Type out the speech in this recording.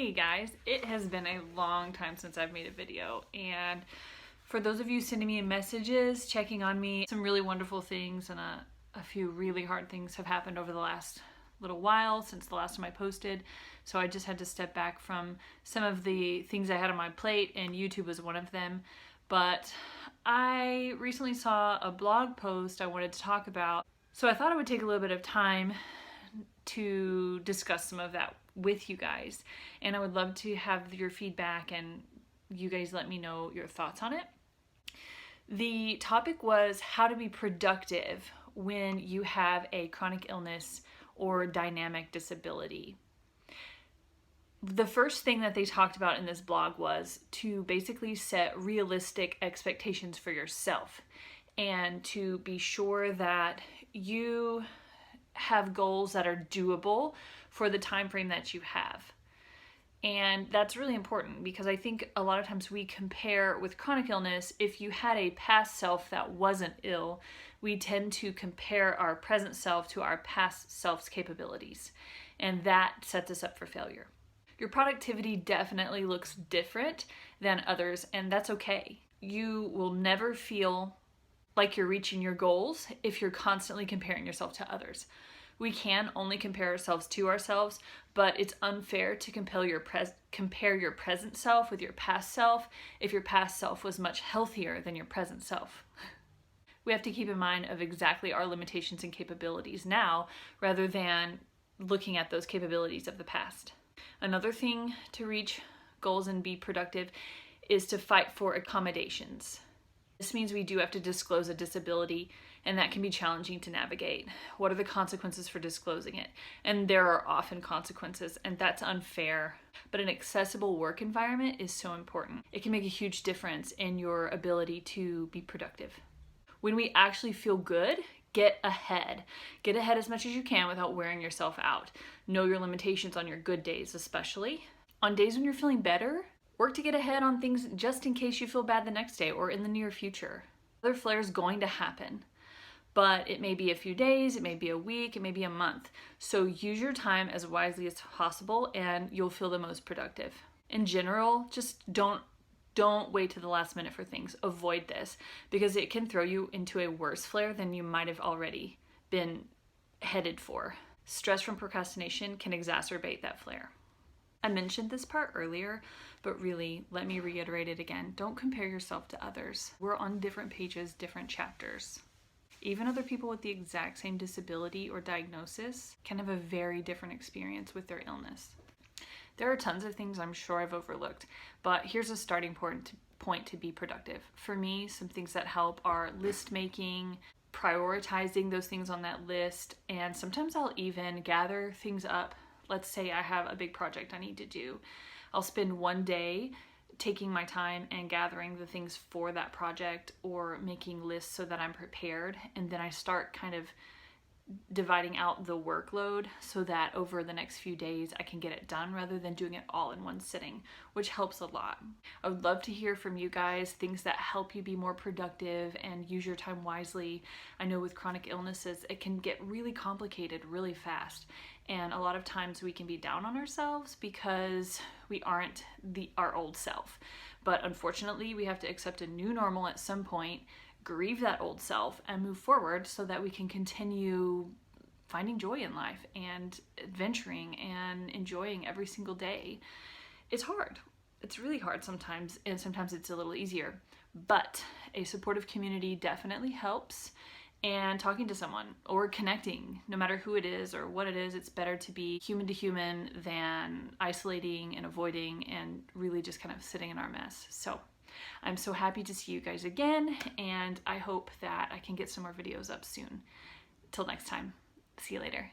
Hey guys, it has been a long time since I've made a video, and for those of you sending me messages, checking on me, some really wonderful things and a few really hard things have happened over the last little while since the last time I posted, so I just had to step back from some of the things I had on my plate, and YouTube was one of them. But I recently saw a blog post I wanted to talk about, so I thought it would take a little bit of time to discuss some of that with you guys, and I would love to have your feedback and you guys let me know your thoughts on it. The topic was how to be productive when you have a chronic illness or dynamic disability. The first thing that they talked about in this blog was to basically set realistic expectations for yourself and to be sure that you have goals that are doable for the time frame that you have. And that's really important because I think a lot of times we compare with chronic illness. If you had a past self that wasn't ill, we tend to compare our present self to our past self's capabilities, and that sets us up for failure. Your productivity definitely looks different than others, and that's okay. You will never feel like you're reaching your goals if you're constantly comparing yourself to others. We can only compare ourselves to ourselves, but it's unfair to compare your present self with your past self if your past self was much healthier than your present self. We have to keep in mind of exactly our limitations and capabilities now rather than looking at those capabilities of the past. Another thing to reach goals and be productive is to fight for accommodations. This means we do have to disclose a disability, and that can be challenging to navigate. What are the consequences for disclosing it? And there are often consequences, and that's unfair. But an accessible work environment is so important. It can make a huge difference in your ability to be productive. When we actually feel good, get ahead. Get ahead as much as you can without wearing yourself out. Know your limitations on your good days, especially. On days when you're feeling better, work to get ahead on things just in case you feel bad the next day or in the near future. Another flare is going to happen, but it may be a few days, it may be a week, it may be a month. So use your time as wisely as possible and you'll feel the most productive. In general, just don't wait to the last minute for things. Avoid this because it can throw you into a worse flare than you might have already been headed for. Stress from procrastination can exacerbate that flare. I mentioned this part earlier, but really, let me reiterate it again. Don't compare yourself to others. We're on different pages, different chapters. Even other people with the exact same disability or diagnosis can have a very different experience with their illness. There are tons of things I'm sure I've overlooked, but here's a starting point to be productive. For me, some things that help are list making, prioritizing those things on that list, and sometimes I'll even gather things up. Let's say I have a big project I need to do. I'll spend one day taking my time and gathering the things for that project or making lists so that I'm prepared, and then I start kind of dividing out the workload so that over the next few days I can get it done rather than doing it all in one sitting, which helps a lot. I would love to hear from you guys, things that help you be more productive and use your time wisely. I know with chronic illnesses, it can get really complicated really fast. And a lot of times we can be down on ourselves because we aren't our old self. But unfortunately, we have to accept a new normal at some point, grieve that old self, and move forward so that we can continue finding joy in life and adventuring and enjoying every single day. It's hard. It's really hard sometimes, and sometimes it's a little easier. But a supportive community definitely helps. And talking to someone or connecting, no matter who it is or what it is, it's better to be human to human than isolating and avoiding and really just kind of sitting in our mess. So I'm so happy to see you guys again, and I hope that I can get some more videos up soon. Till next time, see you later.